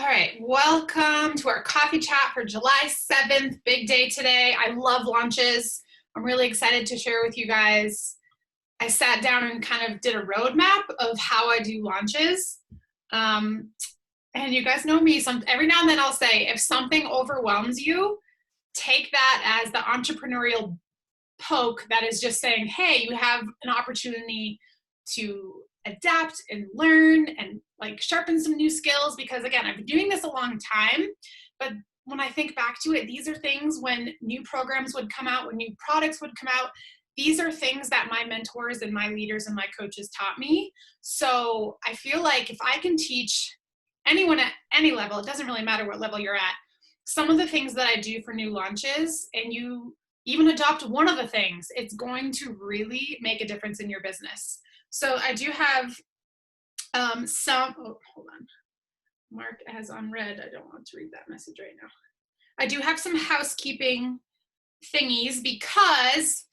right, welcome to our coffee chat for July 7th, big day today. I love launches. I'm really excited to share with you guys. I sat down and kind of did a roadmap of how I do launches. And you guys know me, every now and then I'll say, if something overwhelms you, take that as the entrepreneurial poke that is just saying, hey, you have an opportunity to adapt and learn and like sharpen some new skills, because again, I've been doing this a long time, but when I think back to it, these are things when new programs would come out, when new products would come out, these are things that my mentors and my leaders and my coaches taught me. So I feel like if I can teach anyone at any level, it doesn't really matter what level you're at, some of the things that I do for new launches, and you even adopt one of the things, it's going to really make a difference in your business. So I do have hold on. Mark as on red. I don't want to read that message right now. I do have some housekeeping thingies because,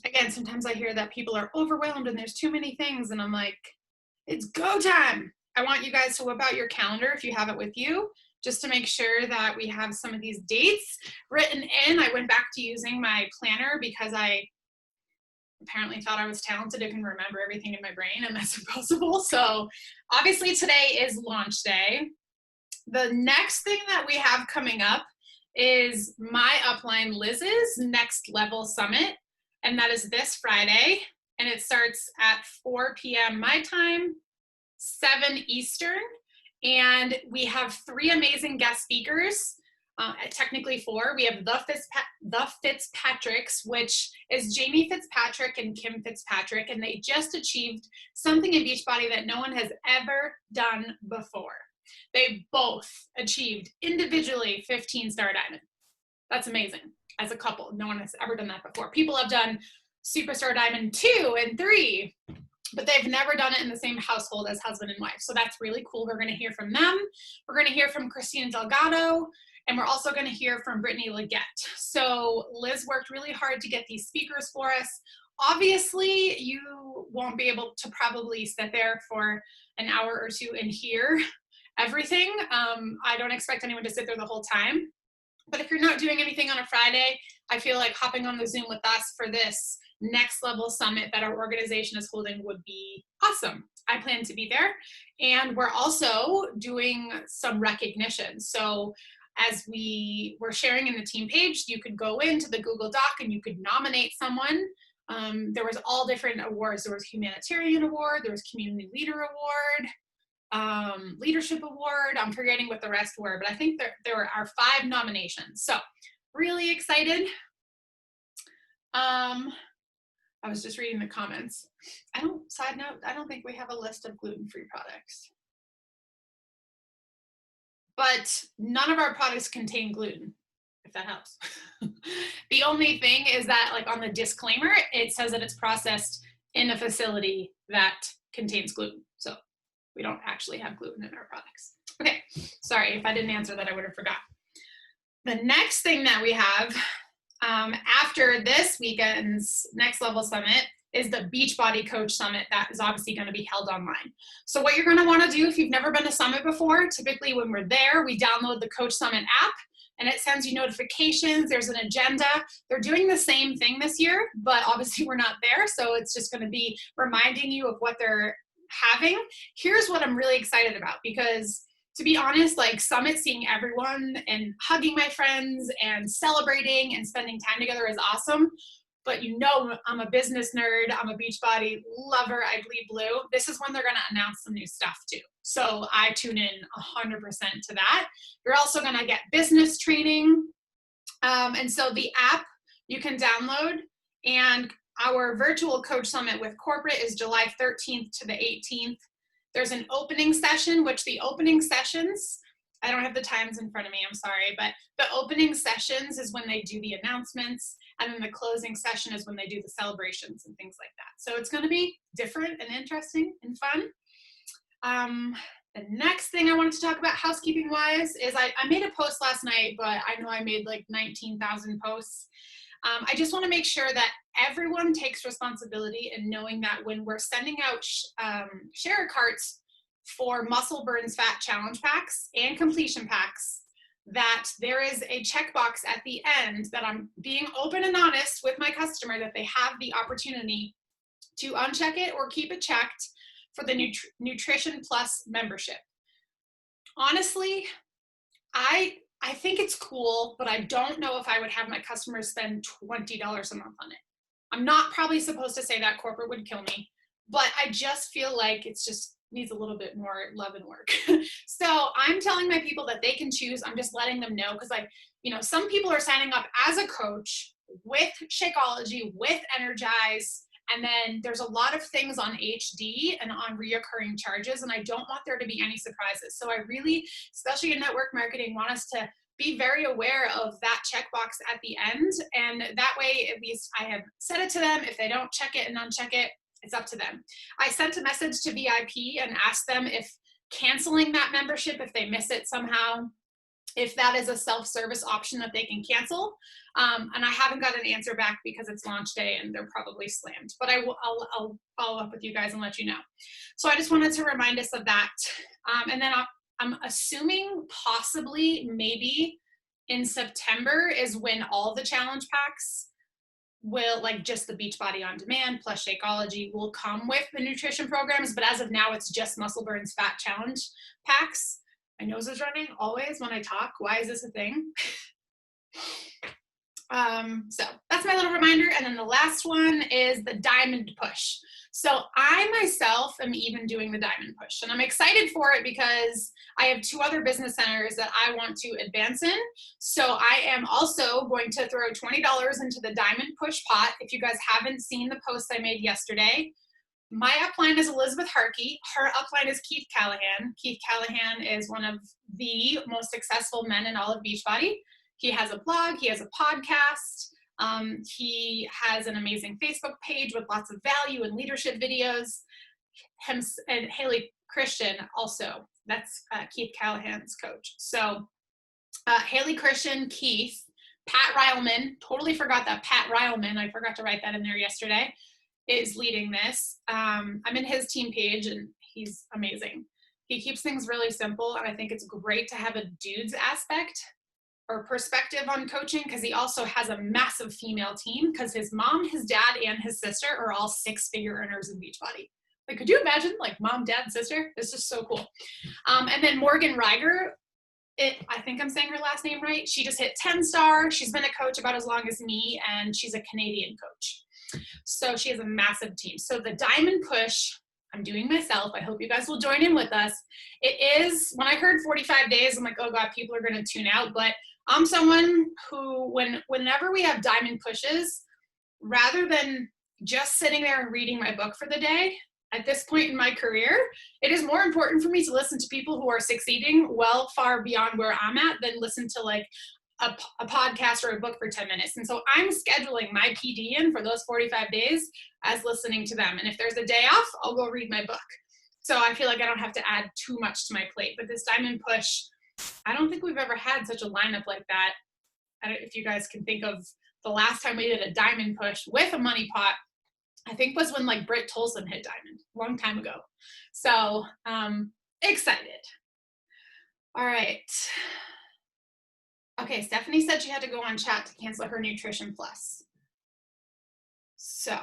again, sometimes I hear that people are overwhelmed and there's too many things, and I'm like, it's go time. I want you guys to whip out your calendar if you have it with you, just to make sure that we have some of these dates written in. I went back to using my planner because I apparently thought I was talented and can remember everything in my brain, and that's impossible. So obviously today is launch day. The next thing that we have coming up is my upline Liz's Next Level Summit, and that is this Friday, and it starts at 4 p.m. my time, 7 Eastern, and we have 3 amazing guest speakers. Technically 4. We have the Fitzpatricks, which is Jamie Fitzpatrick and Kim Fitzpatrick, and they just achieved something in Beachbody that no one has ever done before. They both achieved individually 15-star diamond. That's amazing. As a couple, no one has ever done that before. People have done superstar diamond 2 and 3, but they've never done it in the same household as husband and wife. So that's really cool. We're going to hear from them. We're going to hear from Christina Delgado. And we're also going to hear from Brittany Leggett. So Liz worked really hard to get these speakers for us. Obviously, you won't be able to probably sit there for an hour or two and hear everything. I don't expect anyone to sit there the whole time. But if you're not doing anything on a Friday, I feel like hopping on the Zoom with us for this Next Level Summit that our organization is holding would be awesome. I plan to be there. And we're also doing some recognition. So as we were sharing in the team page, you could go into the Google Doc and you could nominate someone. There was all different awards. There was Humanitarian Award, there was Community Leader Award, Leadership Award. I'm forgetting what the rest were, but I think there are 5 nominations. So really excited. I was just reading the comments. Side note, I don't think we have a list of gluten-free products. But none of our products contain gluten, if that helps. The only thing is that, like on the disclaimer, it says that it's processed in a facility that contains gluten. So we don't actually have gluten in our products. Okay, sorry, if I didn't answer that, I would have forgot. The next thing that we have after this weekend's Next Level Summit is the Beachbody Coach Summit that is obviously going to be held online. So what you're going to want to do if you've never been to Summit before, typically when we're there, we download the Coach Summit app and it sends you notifications. There's an agenda. They're doing the same thing this year, but obviously we're not there. So it's just going to be reminding you of what they're having. Here's what I'm really excited about, because to be honest, like Summit, seeing everyone and hugging my friends and celebrating and spending time together is awesome. But you know, I'm a business nerd, I'm a Beachbody lover, I bleed blue. This is when they're gonna announce some new stuff too. So I tune in 100% to that. You're also gonna get business training. And so the app you can download, and our virtual coach summit with corporate is July 13th to the 18th. There's an opening session, which the opening sessions, I don't have the times in front of me, I'm sorry, but the opening sessions is when they do the announcements, and then the closing session is when they do the celebrations and things like that. So it's going to be different and interesting and fun. The next thing I wanted to talk about housekeeping wise is I made a post last night, but I know I made like 19,000 posts. I just want to make sure that everyone takes responsibility in knowing that when we're sending out share carts for Muscle Burns Fat Challenge packs and completion packs that there is a checkbox at the end that I'm being open and honest with my customer that they have the opportunity to uncheck it or keep it checked for the Nutrition Plus membership. Honestly, I think it's cool, but I don't know if I would have my customers spend $20 a month on it. I'm not probably supposed to say that, corporate would kill me, but I just feel like it's just needs a little bit more love and work. So I'm telling my people that they can choose. I'm just letting them know because, like, you know, some people are signing up as a coach with Shakeology, with Energize, and then there's a lot of things on HD and on reoccurring charges, and I don't want there to be any surprises. So I really, especially in network marketing, want us to be very aware of that checkbox at the end, and that way at least I have said it to them. If they don't check it and uncheck it, it's up to them. I sent a message to VIP and asked them if canceling that membership, if they miss it somehow, if that is a self-service option that they can cancel. And I haven't got an answer back because it's launch day and they're probably slammed. But I'll follow up with you guys and let you know. So I just wanted to remind us of that. And then I'm assuming possibly maybe in September is when all the challenge packs will, like just the Beachbody On Demand plus Shakeology, will come with the nutrition programs. But as of now, it's just Muscle Burns Fat Challenge packs. My nose is running always when I talk. Why is this a thing? So that's my little reminder. And then the last one is the Diamond Push. So I myself am even doing the Diamond Push, and I'm excited for it because I have 2 other business centers that I want to advance in. So I am also going to throw $20 into the Diamond Push pot. If you guys haven't seen the post I made yesterday, my upline is Elizabeth Harkey. Her upline is Keith Callahan. Keith Callahan is one of the most successful men in all of Beachbody. He has a blog, he has a podcast, he has an amazing Facebook page with lots of value and leadership videos. Him and Haley Christian also, that's Keith Callahan's coach. So Haley Christian, Keith, Pat Rileman, totally forgot that Pat Rileman, I forgot to write that in there yesterday, is leading this. I'm in his team page and he's amazing. He keeps things really simple, and I think it's great to have a dude's aspect or perspective on coaching because he also has a massive female team because his mom, his dad, and his sister are all 6-figure earners in Beachbody. Like, could you imagine, like, mom, dad, sister? It's just so cool. And then Morgan Reiger, I think I'm saying her last name right. She just hit 10-star. She's been a coach about as long as me, and she's a Canadian coach. So she has a massive team. So the Diamond Push, I'm doing myself. I hope you guys will join in with us. It is, when I heard 45 days, I'm like, oh God, people are going to tune out. But I'm someone who, whenever we have Diamond Pushes, rather than just sitting there and reading my book for the day, at this point in my career, it is more important for me to listen to people who are succeeding well far beyond where I'm at than listen to like a podcast or a book for 10 minutes. And so I'm scheduling my PD in for those 45 days as listening to them. And if there's a day off, I'll go read my book. So I feel like I don't have to add too much to my plate. But this Diamond Push, I don't think we've ever had such a lineup like that. If you guys can think of the last time we did a Diamond Push with a money pot, I think was when like Britt Tolson hit Diamond a long time ago. So excited. All right. Okay, Stephanie said she had to go on chat to cancel her Nutrition Plus. So,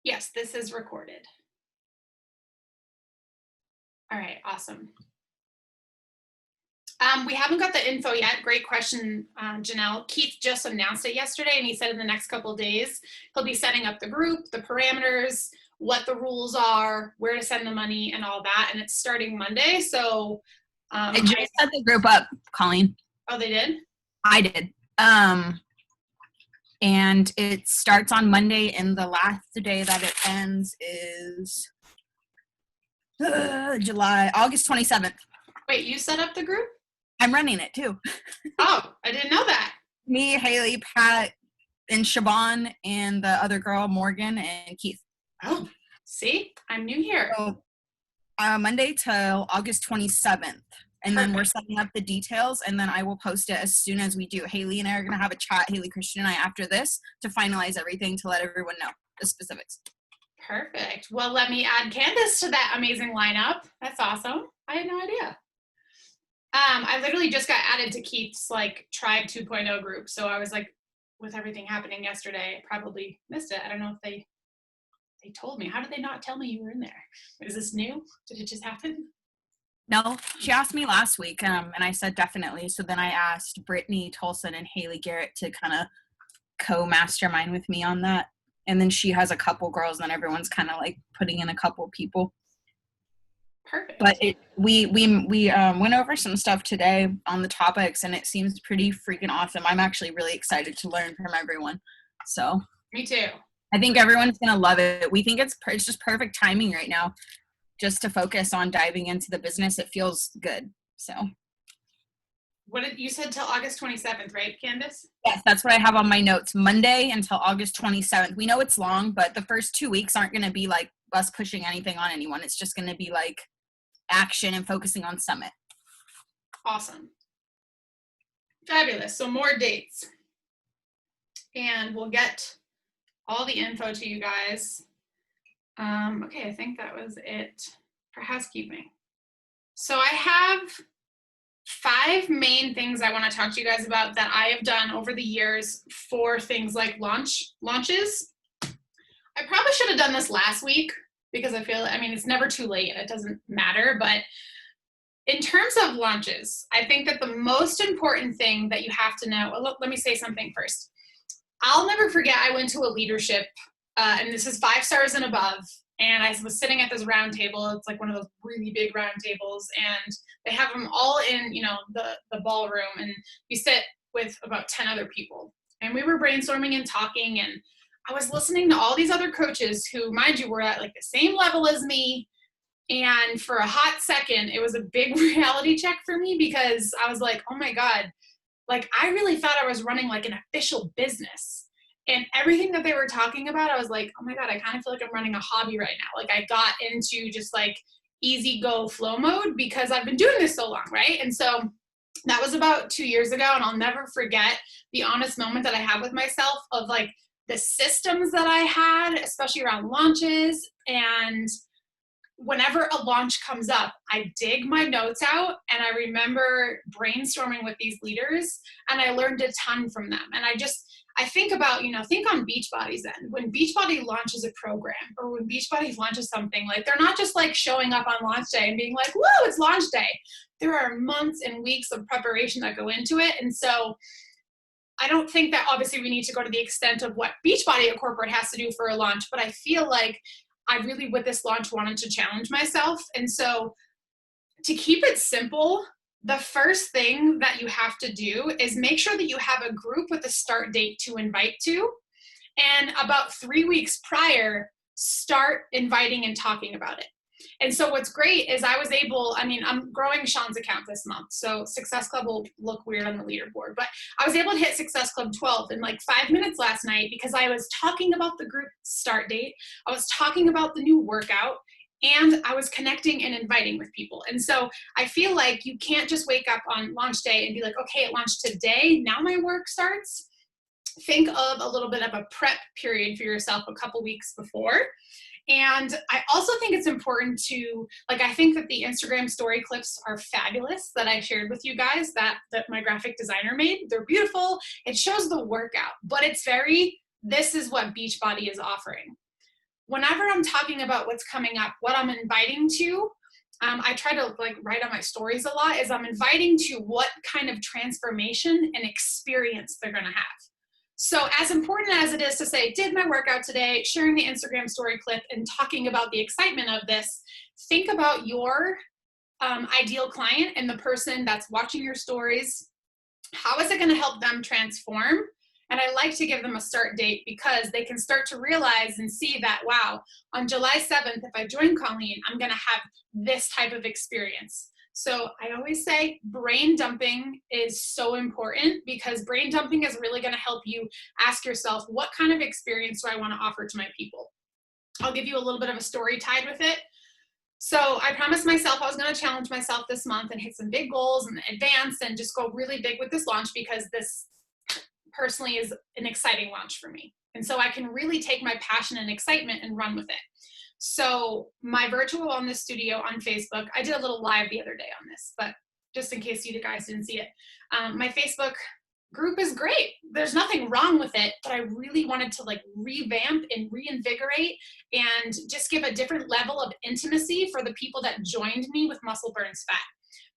yes, this is recorded. All right, awesome. We haven't got the info yet. Great question, Janelle. Keith just announced it yesterday, and he said in the next couple of days, he'll be setting up the group, the parameters, what the rules are, where to send the money, and all that. And it's starting Monday, so I just set the group up, Colleen. Oh, they did? I did. And it starts on Monday, and the last day that it ends is August 27th. Wait, you set up the group? I'm running it too. Oh, I didn't know that. Me, Haley, Pat, and Siobhan, and the other girl, Morgan, and Keith. Oh, see? I'm new here. So, Monday till August 27th. And then we're setting up the details, and then I will post it as soon as we do. Haley and I are going to have a chat, Haley, Christian, and I, after this to finalize everything to let everyone know the specifics. Perfect. Well, let me add Candace to that amazing lineup. That's awesome. I had no idea. I literally just got added to Keith's like Tribe 2.0 group. So I was like, with everything happening yesterday, I probably missed it. I don't know if they told me. How did they not tell me you were in there? Is this new? Did it just happen? No, she asked me last week, and I said definitely. So then I asked Brittany Tolson and Haley Garrett to kind of co-mastermind with me on that. And then she has a couple girls, and then everyone's kind of like putting in a couple people. Perfect. But we went over some stuff today on the topics, and it seems pretty freaking awesome. I'm actually really excited to learn from everyone. So Me too. I think everyone's gonna love it. We think it's just perfect timing right now, just to focus on diving into the business. It feels good. So. What did you said till August 27th, right, Candace? Yes, that's what I have on my notes. Monday until August 27th. We know it's long, but the first 2 weeks aren't going to be like us pushing anything on anyone. It's just going to be like action and focusing on Summit. Awesome. Fabulous. So more dates. And we'll get all the info to you guys. Okay, I think that was it for housekeeping. So I have 5 main things I want to talk to you guys about that I have done over the years for things like launches. I probably should have done this last week because I mean, it's never too late and it doesn't matter, but in terms of launches, I think that the most important thing that you have to know, let me say something first. I'll never forget, I went to a leadership, and this is 5 stars and above, and I was sitting at this round table. It's like one of those really big round tables, and they have them all in, the ballroom, and you sit with about 10 other people. And we were brainstorming and talking, and I was listening to all these other coaches who, mind you, were at like the same level as me. And for a hot second, it was a big reality check for me because I was like, oh my God, like I really thought I was running like an official business. And everything that they were talking about, I was like, oh my God, I kind of feel like I'm running a hobby right now. Like I got into just like easy go flow mode because I've been doing this so long, right? And so that was about 2 years ago. And I'll never forget the honest moment that I had with myself of like the systems that I had, especially around launches. And whenever a launch comes up, I dig my notes out and I remember brainstorming with these leaders and I learned a ton from them. And I think about, think on Beachbody's end. When Beachbody launches a program or when Beachbody launches something, like they're not just like showing up on launch day and being like, whoa, it's launch day. There are months and weeks of preparation that go into it. And so I don't think that obviously we need to go to the extent of what Beachbody at corporate has to do for a launch, but I feel like I really, with this launch, wanted to challenge myself. And so to keep it simple, the first thing that you have to do is make sure that you have a group with a start date to invite to. And about 3 weeks prior, start inviting and talking about it. And so what's great is I'm growing Sean's account this month. So Success Club will look weird on the leaderboard, but I was able to hit Success Club 12 in like 5 minutes last night because I was talking about the group start date. I was talking about the new workout and I was connecting and inviting with people. And so I feel like you can't just wake up on launch day and be like, okay, it launched today. Now my work starts. Think of a little bit of a prep period for yourself a couple weeks before. And I also think it's important to, I think that the Instagram story clips are fabulous that I shared with you guys that my graphic designer made. They're beautiful. It shows the workout, but this is what Beachbody is offering. Whenever I'm talking about what's coming up, what I'm inviting to, I try to write on my stories a lot, is I'm inviting to what kind of transformation and experience they're going to have. So as important as it is to say, did my workout today, sharing the Instagram story clip and talking about the excitement of this, think about your ideal client and the person that's watching your stories. How is it going to help them transform? And I like to give them a start date because they can start to realize and see that, wow, on July 7th, if I join Colleen, I'm going to have this type of experience. So I always say brain dumping is so important because brain dumping is really going to help you ask yourself, what kind of experience do I want to offer to my people? I'll give you a little bit of a story tied with it. So I promised myself I was going to challenge myself this month and hit some big goals and advance and just go really big with this launch because this personally is an exciting launch for me. And so I can really take my passion and excitement and run with it. So my virtual wellness studio on Facebook, I did a little live the other day on this, but just in case you guys didn't see it, my Facebook group is great. There's nothing wrong with it, but I really wanted to like revamp and reinvigorate and just give a different level of intimacy for the people that joined me with Muscle Burns Fat.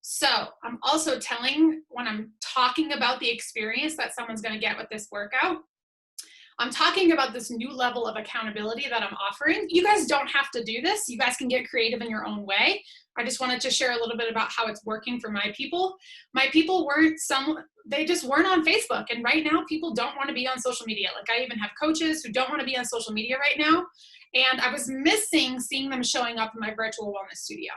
So I'm also telling, when I'm talking about the experience that someone's going to get with this workout, I'm talking about this new level of accountability that I'm offering. You guys don't have to do this. You guys can get creative in your own way. I just wanted to share a little bit about how it's working for my people. My people they just weren't on Facebook. And right now people don't want to be on social media. Like I even have coaches who don't want to be on social media right now. And I was missing seeing them showing up in my virtual wellness studio.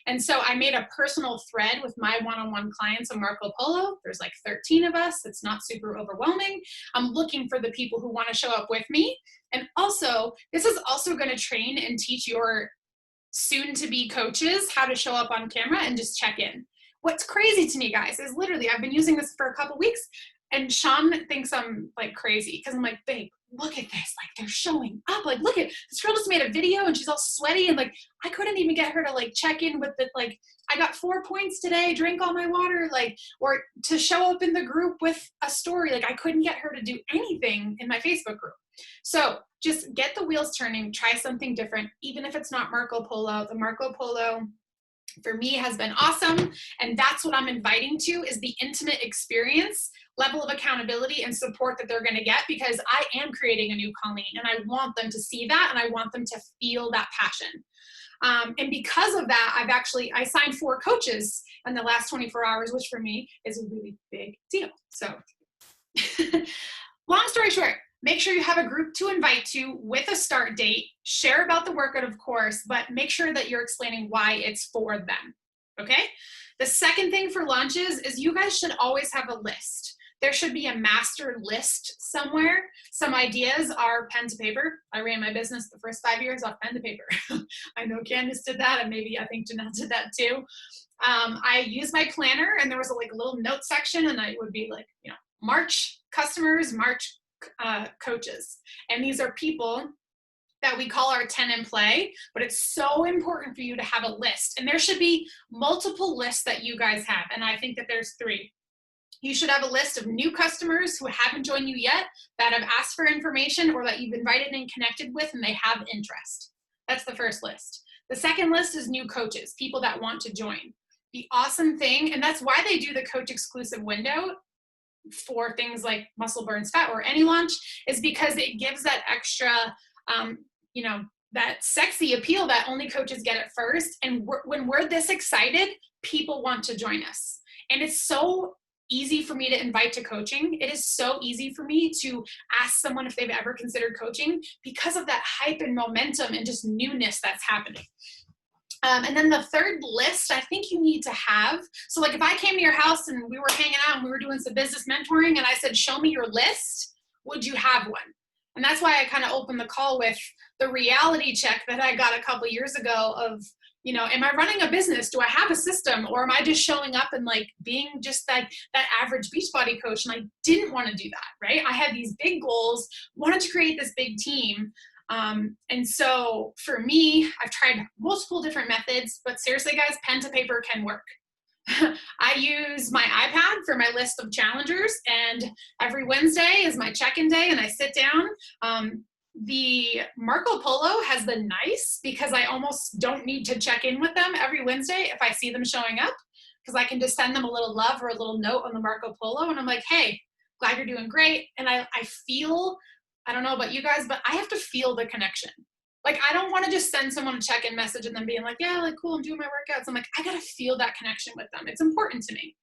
And so I made a personal thread with my one-on-one clients on Marco Polo. There's like 13 of us. It's not super overwhelming. I'm looking for the people who want to show up with me. And also, this is also going to train and teach your soon-to-be coaches how to show up on camera and just check in. What's crazy to me, guys, is literally I've been using this for a couple weeks, and Sean thinks I'm like crazy because I'm like, babe, look at this. Like they're showing up. Like, look at this girl just made a video and she's all sweaty and like I couldn't even get her to like check in with the like I got 4 points today, drink all my water, like, or to show up in the group with a story. Like I couldn't get her to do anything in my Facebook group. So just get the wheels turning, try something different, even if it's not Marco Polo. The Marco Polo for me has been awesome. And that's what I'm inviting to, is the intimate experience, level of accountability and support that they're going to get, because I am creating a new Colleen and I want them to see that and I want them to feel that passion. And because of that, I signed 4 coaches in the last 24 hours, which for me is a really big deal. So long story short, make sure you have a group to invite to with a start date. Share about the workout, of course, but make sure that you're explaining why it's for them, okay? The second thing for launches is you guys should always have a list. There should be a master list somewhere. Some ideas are pen to paper. I ran my business the first 5 years off pen to paper. I know Candace did that, and maybe I think Janelle did that too. I used my planner, and there was a little note section, and I would be like, March customers, March coaches. And these are people that we call our 10 in play, but it's so important for you to have a list. And there should be multiple lists that you guys have. And I think that there's 3. You should have a list of new customers who haven't joined you yet, that have asked for information or that you've invited and connected with and they have interest. That's the first list. The second list is new coaches, people that want to join. The awesome thing, and that's why they do the coach exclusive window for things like Muscle Burns Fat or any launch, is because it gives that extra, that sexy appeal that only coaches get at first. And when we're this excited, people want to join us. And it's so easy for me to invite to coaching. It is so easy for me to ask someone if they've ever considered coaching because of that hype and momentum and just newness that's happening. And then the third list I think you need to have. So like if I came to your house and we were hanging out and we were doing some business mentoring and I said, show me your list, would you have one? And that's why I kind of opened the call with the reality check that I got a couple years ago of, am I running a business? Do I have a system? Or am I just showing up and like being just that average Beachbody coach? And I didn't want to do that, right? I had these big goals, wanted to create this big team. And so for me, I've tried multiple different methods, but seriously guys, pen to paper can work. I use my iPad for my list of challengers, and every Wednesday is my check-in day and I sit down. The Marco Polo has been nice because I almost don't need to check in with them every Wednesday if I see them showing up, because I can just send them a little love or a little note on the Marco Polo and I'm like, hey, glad you're doing great. And I feel, I don't know about you guys, but I have to feel the connection. Like, I don't want to just send someone a check-in message and then being like, yeah, like, cool, I'm doing my workouts. I'm like, I got to feel that connection with them. It's important to me.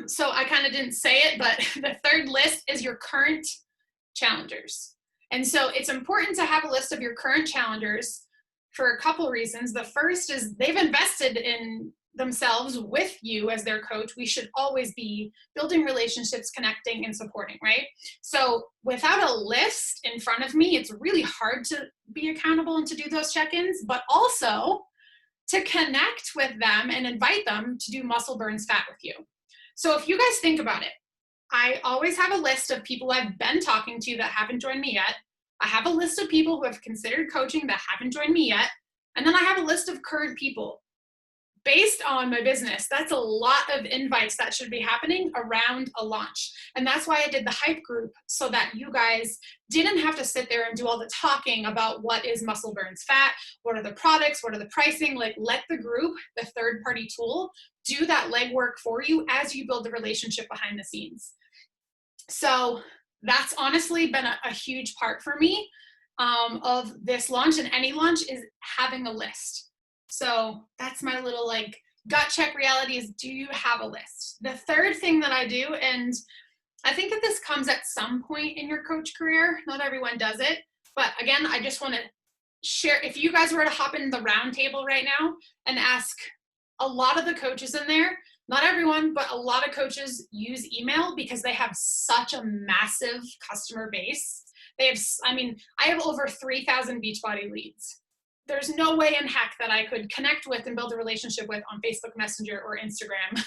So I kind of didn't say it, but the third list is your current challengers. And so it's important to have a list of your current challengers for a couple reasons. The first is they've invested in themselves with you as their coach. We should always be building relationships, connecting, and supporting, right? So without a list in front of me, it's really hard to be accountable and to do those check-ins, but also to connect with them and invite them to do Muscle Burns Fat with you. So if you guys think about it, I always have a list of people I've been talking to that haven't joined me yet. I have a list of people who have considered coaching that haven't joined me yet. And then I have a list of current people. Based on my business, that's a lot of invites that should be happening around a launch. And that's why I did the hype group, so that you guys didn't have to sit there and do all the talking about what is Muscle Burns Fat, what are the products, what are the pricing. Like, let the group, the third party tool, do that legwork for you as you build the relationship behind the scenes. So that's honestly been a huge part for me of this launch, and any launch, is having a list. So that's my little like gut check reality, is, do you have a list? The third thing that I do, and I think that this comes at some point in your coach career, not everyone does it, but again, I just want to share, if you guys were to hop in the round table right now and ask a lot of the coaches in there, not everyone, but a lot of coaches use email because they have such a massive customer base. They have, I mean, I have over 3,000 Beachbody leads. There's no way in heck that I could connect with and build a relationship with on Facebook Messenger or Instagram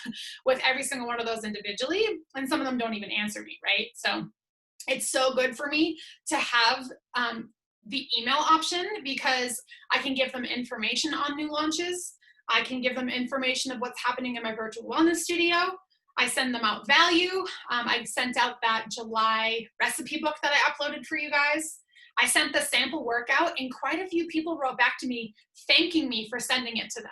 with every single one of those individually. And some of them don't even answer me, right? So it's so good for me to have the email option, because I can give them information on new launches. I can give them information of what's happening in my virtual wellness studio. I send them out value. I sent out that July recipe book that I uploaded for you guys. I sent the sample workout, and quite a few people wrote back to me thanking me for sending it to them.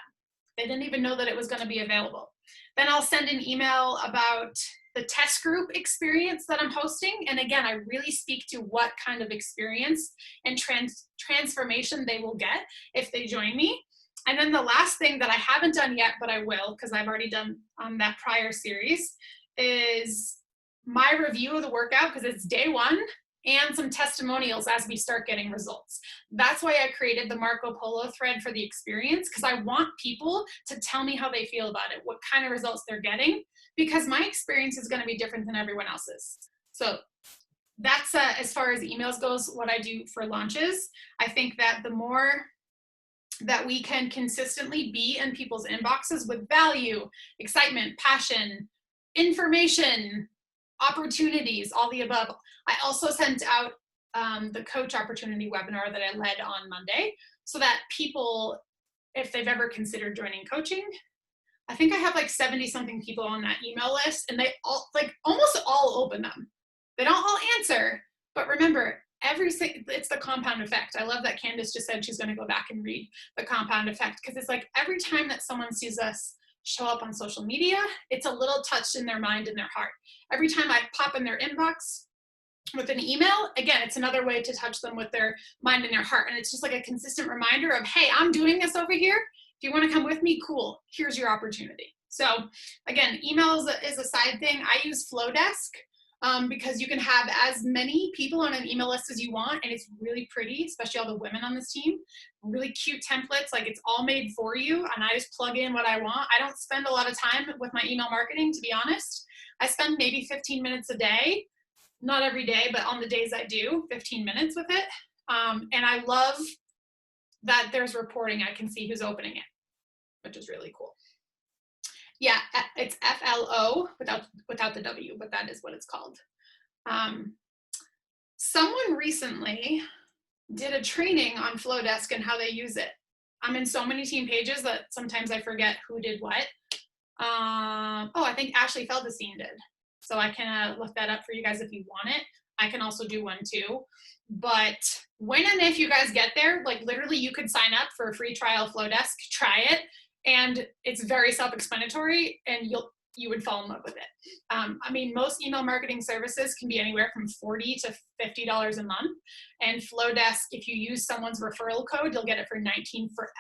They didn't even know that it was going to be available. Then I'll send an email about the test group experience that I'm hosting. And again, I really speak to what kind of experience and transformation they will get if they join me. And then the last thing that I haven't done yet, but I will, because I've already done on that prior series, is my review of the workout, because it's day one, and some testimonials as we start getting results. That's why I created the Marco Polo thread for the experience, because I want people to tell me how they feel about it, what kind of results they're getting, because my experience is going to be different than everyone else's. So that's as far as emails goes, what I do for launches. I think that the more that we can consistently be in people's inboxes with value, excitement, passion, information, opportunities, all the above. I also sent out the coach opportunity webinar that I led on Monday, so that people, if they've ever considered joining coaching, I think I have like 70 something people on that email list, and they all, like almost all, open them. They don't all answer, but remember, it's the compound effect. I love that Candace just said she's going to go back and read the compound effect, because it's like every time that someone sees us show up on social media, it's a little touched in their mind and their heart. Every time I pop in their inbox with an email, again, it's another way to touch them with their mind and their heart. And it's just like a consistent reminder of, hey, I'm doing this over here. If you want to come with me, cool. Here's your opportunity. So again, email is a side thing. I use Flodesk. Because you can have as many people on an email list as you want, and it's really pretty, especially all the women on this team. Really cute templates, like it's all made for you, and I just plug in what I want. I don't spend a lot of time with my email marketing, to be honest. I spend maybe 15 minutes a day, not every day, but on the days I do, 15 minutes with it. And I love that there's reporting. I can see who's opening it, which is really cool. Yeah, it's FLO without the W, but that is what it's called. Someone recently did a training on Flodesk and how they use it. I'm in so many team pages that sometimes I forget who did what. I think Ashley Feldestein did. So I can look that up for you guys if you want it. I can also do one too. But when and if you guys get there, like literally you could sign up for a free trial Flodesk, try it. And it's very self-explanatory, and you would fall in love with it. I mean, most email marketing services can be anywhere from $40 to $50 a month. And Flodesk, if you use someone's referral code, you'll get it for $19 forever.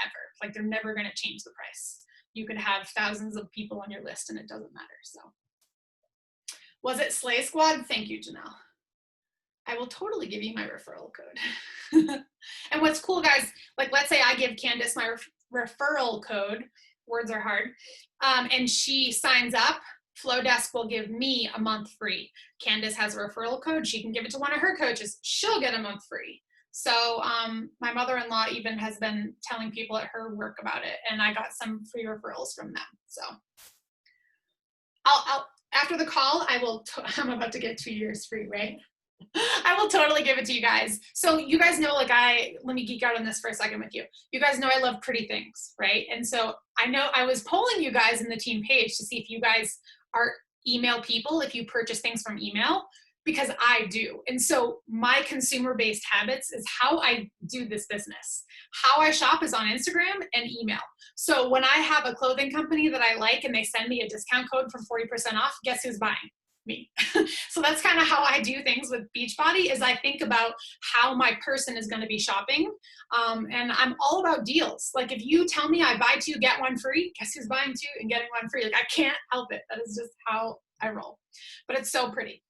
Like they're never going to change the price. You could have thousands of people on your list and it doesn't matter. So was it Slay Squad? Thank you, Janelle. I will totally give you my referral code. And what's cool, guys, like let's say I give Candace my referral code, words are hard, and she signs up, Flodesk will give me a month free. Candace has a referral code, she can give it to one of her coaches, she'll get a month free. So my mother-in-law even has been telling people at her work about it, and I got some free referrals from them. So after the call, I'm about to get 2 years free, right? I will totally give it to you guys. So you guys know, like let me geek out on this for a second with you. You guys know I love pretty things, right? And so I know I was polling you guys in the team page to see if you guys are email people, if you purchase things from email, because I do. And so my consumer-based habits is how I do this business. How I shop is on Instagram and email. So when I have a clothing company that I like and they send me a discount code for 40% off, guess who's buying? Me. So that's kind of how I do things with Beachbody is I think about how my person is going to be shopping. And I'm all about deals. Like if you tell me I buy 2, get 1 free, guess who's buying 2 and getting 1 free? Like I can't help it. That is just how I roll. But it's so pretty.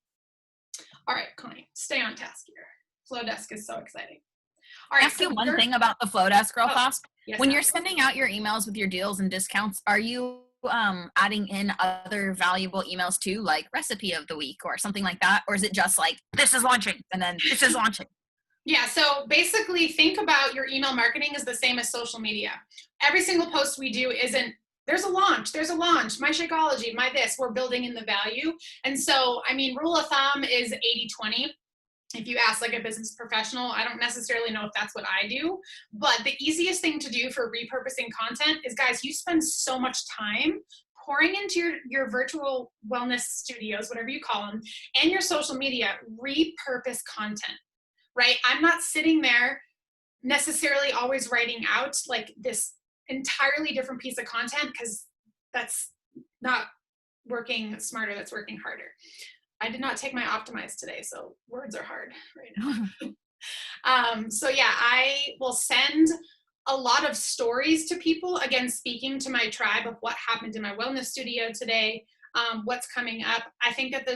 All right, Connie, stay on task here. Flodesk is so exciting. All right. Ask you one thing about the Flodesk real fast. Yes, when you're sending out your emails with your deals and discounts, are you adding in other valuable emails too, like recipe of the week or something like that? Or is it just like, this is launching and then this is launching? Yeah, so basically think about your email marketing as the same as social media. Every single post we do isn't, there's a launch, my Shakeology, my this, we're building in the value. And so, I mean, rule of thumb is 80-20. If you ask like a business professional, I don't necessarily know if that's what I do, but the easiest thing to do for repurposing content is, guys, you spend so much time pouring into your virtual wellness studios, whatever you call them, and your social media, repurpose content, right? I'm not sitting there necessarily always writing out like this entirely different piece of content because that's not working smarter, that's working harder. I did not take my Optimize today, so words are hard right now. So yeah, I will send a lot of stories to people, again, speaking to my tribe of what happened in my wellness studio today, what's coming up. I think that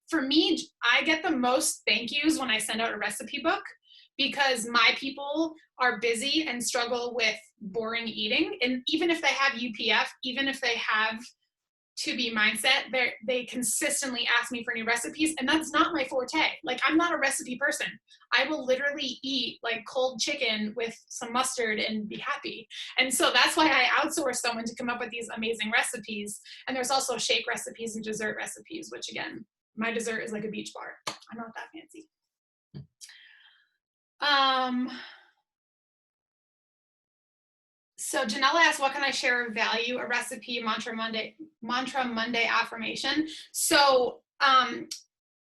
for me, I get the most thank yous when I send out a recipe book because my people are busy and struggle with boring eating. And even if they have UPF, even if they have to be mindset, they consistently ask me for new recipes, and that's not my forte. Like, I'm not a recipe person. I will literally eat like cold chicken with some mustard and be happy. And so that's why I outsource someone to come up with these amazing recipes. And there's also shake recipes and dessert recipes, which again, my dessert is like a beach bar. I'm not that fancy. So Janella asked, what can I share of value? A recipe, mantra Monday affirmation. So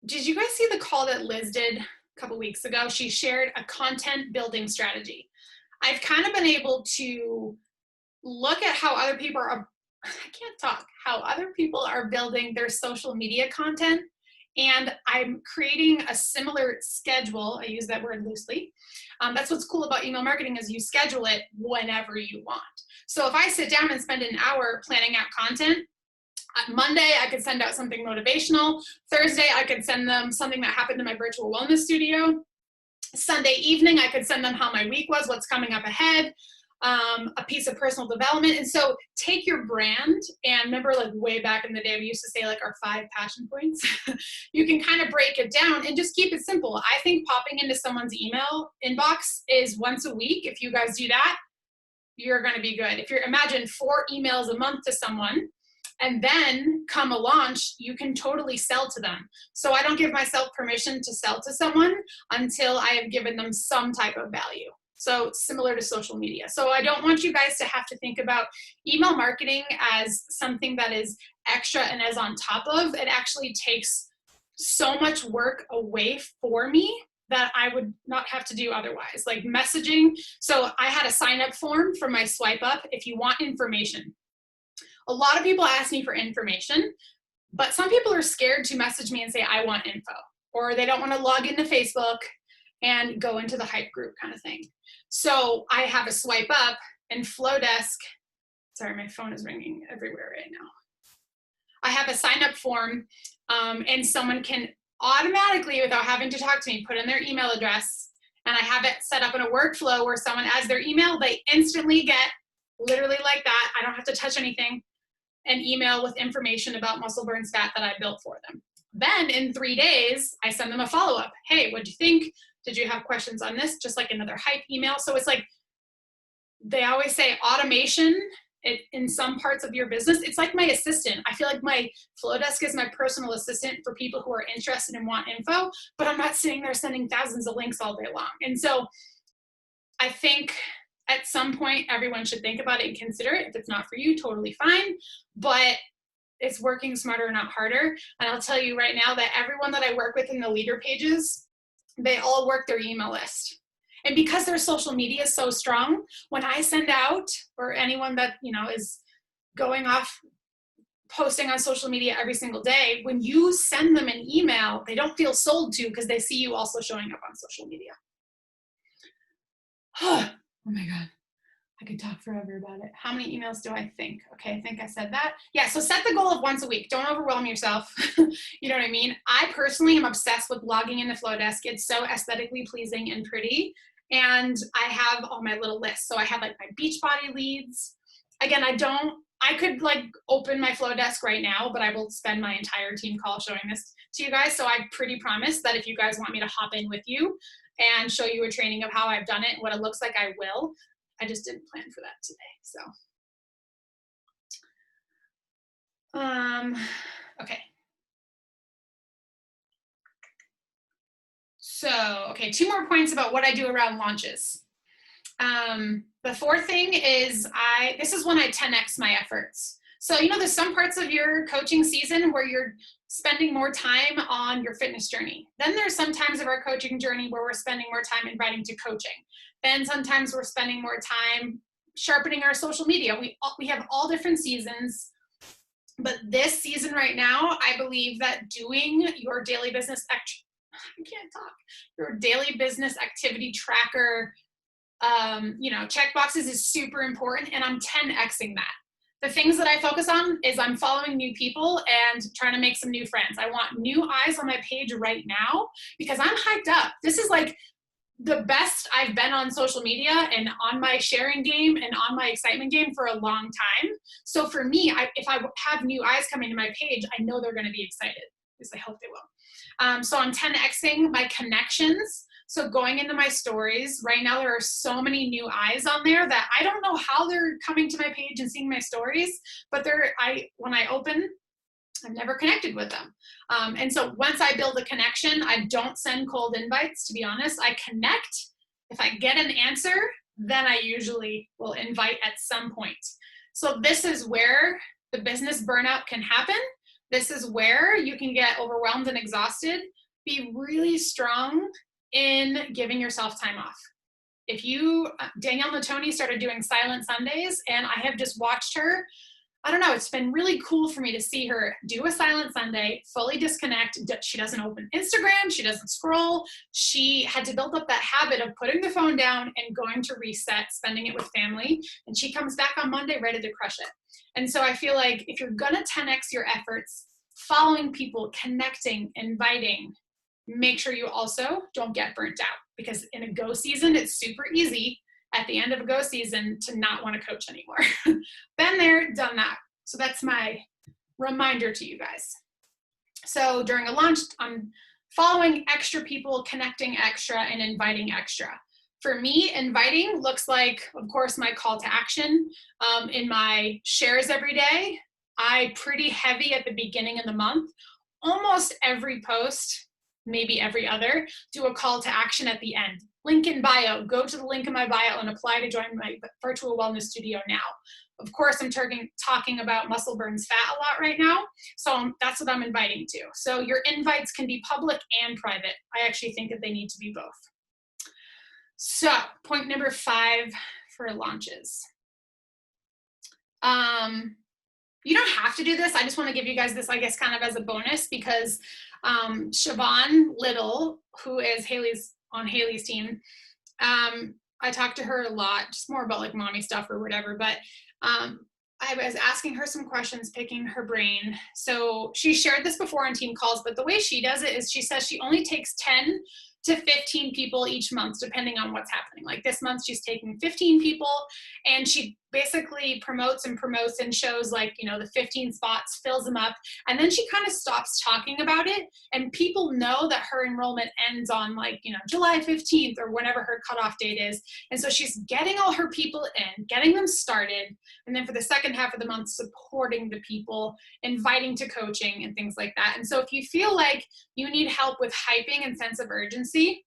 did you guys see the call that Liz did a couple weeks ago? She shared a content building strategy. I've kind of been able to look at how other people how other people are building their social media content. And I'm creating a similar schedule. I use that word loosely. That's what's cool about email marketing is you schedule it whenever you want. So if I sit down and spend an hour planning out content, Monday I could send out something motivational. Thursday I could send them something that happened in my virtual wellness studio. Sunday evening I could send them how my week was, what's coming up ahead. A piece of personal development. And so take your brand, and remember like way back in the day, we used to say like our 5 passion points. You can kind of break it down and just keep it simple. I think popping into someone's email inbox is once a week. If you guys do that, you're going to be good. If you're imagine 4 emails a month to someone, and then come a launch, you can totally sell to them. So I don't give myself permission to sell to someone until I have given them some type of value. So similar to social media. So I don't want you guys to have to think about email marketing as something that is extra and as on top of. It actually takes so much work away for me that I would not have to do otherwise. Like messaging. So I had a sign up form for my swipe up if you want information. A lot of people ask me for information, but some people are scared to message me and say, I want info, or they don't want to log into Facebook and go into the hype group kind of thing. So I have a swipe up and Flodesk, sorry, my phone is ringing everywhere right now. I have a sign up form and someone can automatically, without having to talk to me, put in their email address, and I have it set up in a workflow where someone adds their email, they instantly get, literally like that, I don't have to touch anything, an email with information about muscle burn fat that I built for them. Then in 3 days, I send them a follow-up. Hey, what'd you think? Did you have questions on this? Just like another hype email. So it's like, they always say automation in some parts of your business. It's like my assistant. I feel like my Flodesk is my personal assistant for people who are interested and want info, but I'm not sitting there sending thousands of links all day long. And so I think at some point, everyone should think about it and consider it. If it's not for you, totally fine. But it's working smarter, not harder. And I'll tell you right now that everyone that I work with in the leader pages, they all work their email list. And because their social media is so strong, when I send out, or anyone that, is going off posting on social media every single day, when you send them an email, they don't feel sold to because they see you also showing up on social media. Oh my God. I could talk forever about it. How many emails do I think? Okay, I think I said that. Yeah, so set the goal of once a week. Don't overwhelm yourself. You know what I mean? I personally am obsessed with logging into Flodesk. It's so aesthetically pleasing and pretty. And I have all my little lists. So I have like my Beachbody leads. Again, I could like open my Flodesk right now, but I will spend my entire team call showing this to you guys. So I pretty promise that if you guys want me to hop in with you and show you a training of how I've done it, what it looks like, I will. I just didn't plan for that today, so. Okay. So, okay, 2 more points about what I do around launches. The fourth thing is this is when I 10x my efforts. So, there's some parts of your coaching season where you're spending more time on your fitness journey. Then there's some times of our coaching journey where we're spending more time inviting to coaching. Then sometimes we're spending more time sharpening our social media. We have all different seasons, but this season right now, I believe that doing your daily business, your daily business activity tracker, check boxes is super important, and I'm 10xing that. The things that I focus on is I'm following new people and trying to make some new friends. I want new eyes on my page right now because I'm hyped up. This is like the best I've been on social media and on my sharing game and on my excitement game for a long time. So for me, if I have new eyes coming to my page, I know they're going to be excited. At least I hope they will. So I'm 10xing my connections. So going into my stories, right now there are so many new eyes on there that I don't know how they're coming to my page and seeing my stories, but when I open, I've never connected with them. And so once I build a connection, I don't send cold invites, to be honest. I connect. If I get an answer, then I usually will invite at some point. So this is where the business burnout can happen. This is where you can get overwhelmed and exhausted. Be really strong in giving yourself time off. Danielle Natoni started doing Silent Sundays, and I have just watched her. I don't know, it's been really cool for me to see her do a Silent Sunday, fully disconnect. She doesn't open Instagram, she doesn't scroll. She had to build up that habit of putting the phone down and going to reset, spending it with family. And she comes back on Monday ready to crush it. And so I feel like if you're gonna 10x your efforts, following people, connecting, inviting, make sure you also don't get burnt out, because in a go season, it's super easy at the end of a go season to not want to coach anymore. Been there, done that. So that's my reminder to you guys. So during a launch, I'm following extra people, connecting extra, and inviting extra. For me, inviting looks like, of course, my call to action. In my shares every day, I pretty heavy at the beginning of the month. Almost every post, maybe every other, do a call to action at the end. Link in bio, go to the link in my bio and apply to join my virtual wellness studio now. Of course, I'm talking about muscle burns fat a lot right now, so that's what I'm inviting to. So your invites can be public and private. I actually think that they need to be both. So point number 5 for launches. You don't have to do this. I just want to give you guys this, I guess, kind of as a bonus, because Siobhan Little, who is on Haley's team, I talked to her a lot, just more about like mommy stuff or whatever, but I was asking her some questions, picking her brain. So she shared this before on team calls, but the way she does it is she says she only takes 10 to 15 people each month, depending on what's happening. Like this month, she's taking 15 people, and she basically promotes and shows like, you know, the 15 spots, fills them up. And then she kind of stops talking about it. And people know that her enrollment ends on like, you know, July 15th or whenever her cutoff date is. And so she's getting all her people in, getting them started. And then for the second half of the month, supporting the people, inviting to coaching and things like that. And so if you feel like you need help with hyping and sense of urgency,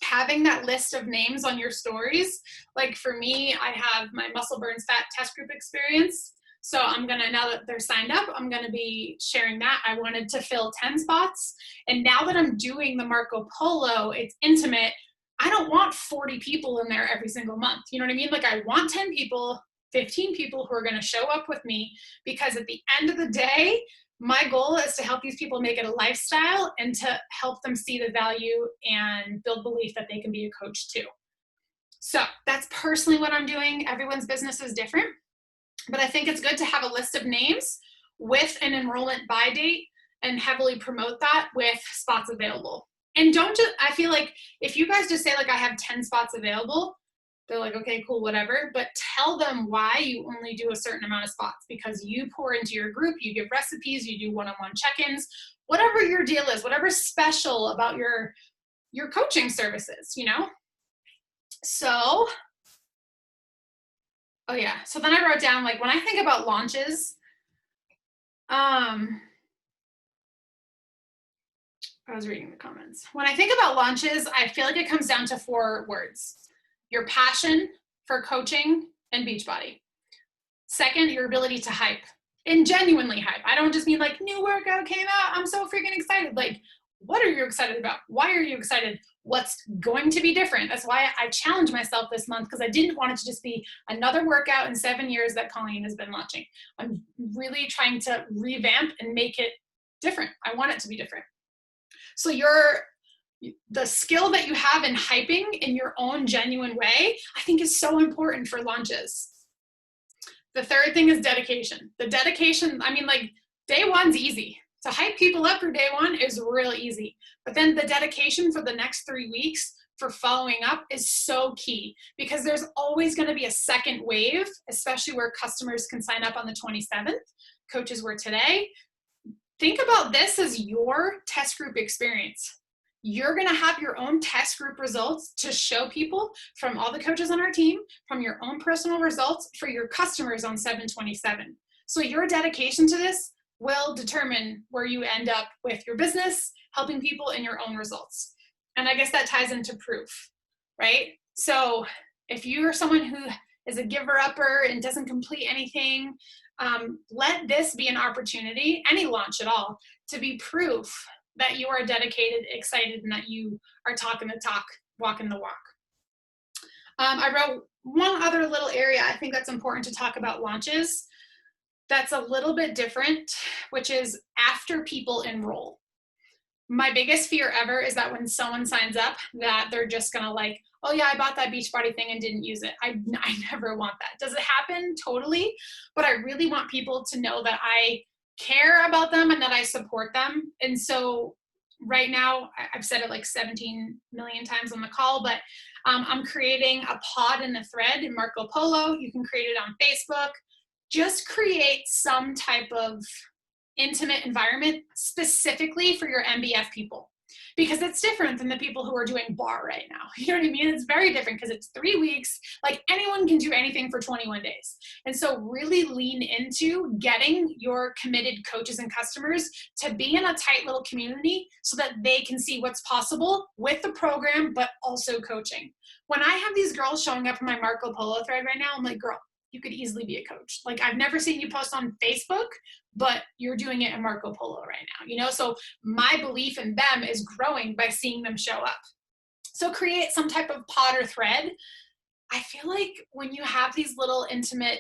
having that list of names on your stories, like for me, I have my muscle burns fat test group experience. So I'm gonna, now that they're signed up, I'm gonna be sharing that. I wanted to fill 10 spots. And now that I'm doing the Marco Polo, it's intimate. I don't want 40 people in there every single month. You know what I mean? Like I want 10 people, 15 people who are gonna show up with me, because at the end of the day, my goal is to help these people make it a lifestyle and to help them see the value and build belief that they can be a coach too. So that's personally what I'm doing. Everyone's business is different, but I think it's good to have a list of names with an enrollment by date and heavily promote that with spots available. And don't just, I feel like if you guys just say like, I have 10 spots available, they're like, okay, cool, whatever. But tell them why you only do a certain amount of spots, because you pour into your group, you give recipes, you do one-on-one check-ins, whatever your deal is, whatever's special about your coaching services, you know? So, oh yeah. So then I wrote down, like, when I think about launches, I was reading the comments. When I think about launches, I feel like it comes down to 4 words. Your passion for coaching and Beachbody. Second, your ability to hype, and genuinely hype. I don't just mean like, new workout came out, I'm so freaking excited. Like, what are you excited about? Why are you excited? What's going to be different? That's why I challenged myself this month, because I didn't want it to just be another workout in 7 years that Colleen has been launching. I'm really trying to revamp and make it different. I want it to be different. So the skill that you have in hyping in your own genuine way, I think is so important for launches. The third thing is dedication. The dedication, I mean, like, day one's easy. To hype people up for day one is real easy. But then the dedication for the next 3 weeks for following up is so key, because there's always going to be a second wave, especially where customers can sign up on the 27th. Coaches were today. Think about this as your test group experience. You're going to have your own test group results to show people from all the coaches on our team, from your own personal results for your customers on 7/27. So your dedication to this will determine where you end up with your business, helping people in your own results. And I guess that ties into proof, right? So if you are someone who is a giver-upper and doesn't complete anything, let this be an opportunity, any launch at all, to be proof that you are dedicated, excited, and that you are talking the talk, walking the walk. I wrote one other little area I think that's important to talk about launches that's a little bit different, which is after people enroll. My biggest fear ever is that when someone signs up, that they're just gonna like, oh yeah, I bought that Beachbody thing and didn't use it. I never want that. Does it happen? Totally. But I really want people to know that I care about them and that I support them. And so right now, I've said it like 17 million times on the call, but I'm creating a pod in the thread in Marco Polo. You can create it on Facebook. Just create some type of intimate environment specifically for your MBF people, because it's different than the people who are doing bar right now. You know what I mean? It's very different because it's 3 weeks. Like, anyone can do anything for 21 days. And so really lean into getting your committed coaches and customers to be in a tight little community so that they can see what's possible with the program, but also coaching. When I have these girls showing up in my Marco Polo thread right now, I'm like, girl, you could easily be a coach. Like, I've never seen you post on Facebook, but you're doing it in Marco Polo right now, you know? So my belief in them is growing by seeing them show up. So create some type of pod or thread. I feel like when you have these little intimate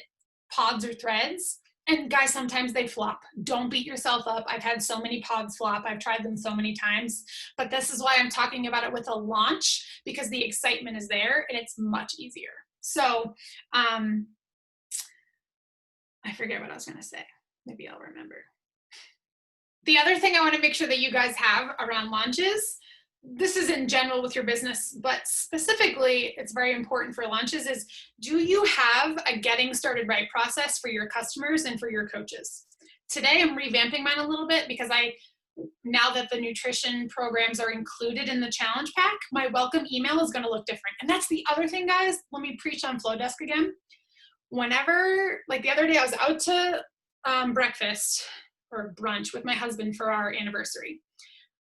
pods or threads, and guys, sometimes they flop. Don't beat yourself up. I've had so many pods flop. I've tried them so many times, but this is why I'm talking about it with a launch, because the excitement is there and it's much easier. So, I forget what I was going to say. Maybe I'll remember. The other thing I want to make sure that you guys have around launches, this is in general with your business, but specifically it's very important for launches, is do you have a getting started right process for your customers and for your coaches? Today I'm revamping mine a little bit because now that the nutrition programs are included in the challenge pack, my welcome email is going to look different. And that's the other thing, guys. Let me preach on Flodesk again. Whenever, like the other day, I was out to breakfast or brunch with my husband for our anniversary.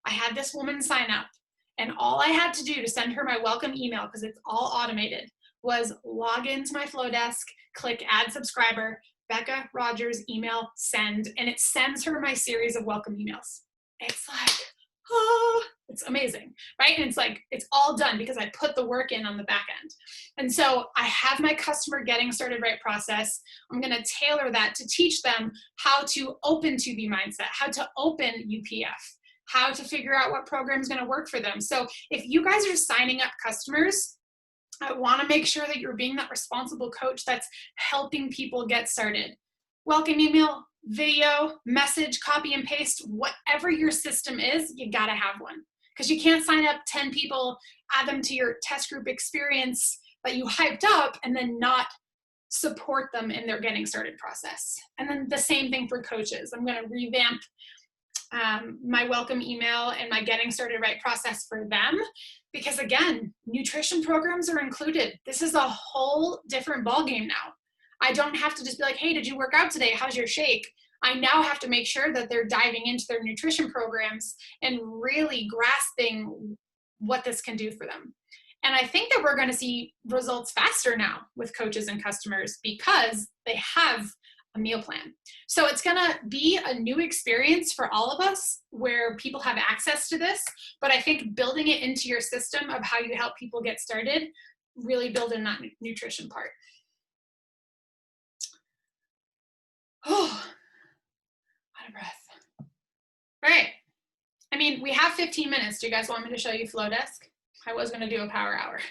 I had this woman sign up, and all I had to do to send her my welcome email, because it's all automated, was log into my Flodesk, click add subscriber, Becca Rogers email, send, and it sends her my series of welcome emails. It's like, oh, it's amazing, right? And it's like, it's all done because I put the work in on the back end. And so I have my customer getting started right process. I'm going to tailor that to teach them how to open 2B mindset, how to open UPF, how to figure out what program is going to work for them. So if you guys are signing up customers, I want to make sure that you're being that responsible coach that's helping people get started. Welcome email, video, message, copy and paste, whatever your system is, you got to have one. Because you can't sign up 10 people, add them to your test group experience that you hyped up, and then not support them in their getting started process. And then the same thing for coaches. I'm going to revamp my welcome email and my getting started right process for them, because again, nutrition programs are included. This is a whole different ballgame now. I don't have to just be like, hey, did you work out today? How's your shake? I now have to make sure that they're diving into their nutrition programs and really grasping what this can do for them. And I think that we're going to see results faster now with coaches and customers because they have a meal plan. So it's going to be a new experience for all of us where people have access to this. But I think building it into your system of how you help people get started, really build in that nutrition part. Oh, out of breath. All right. I mean, we have 15 minutes. Do you guys want me to show you Flodesk? I was going to do a power hour.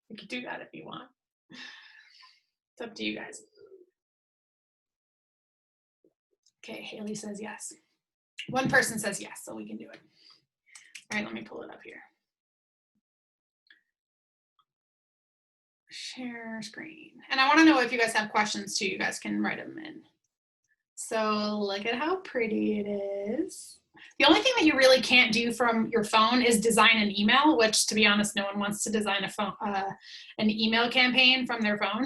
We could do that if you want. It's up to you guys. Okay, Haley says yes. One person says yes, so we can do it. All right, let me pull it up here. Share screen. And I want to know if you guys have questions too. You guys can write them in. So look at how pretty it is. The only thing that you really can't do from your phone is design an email, which, to be honest, no one wants to design an email campaign from their phone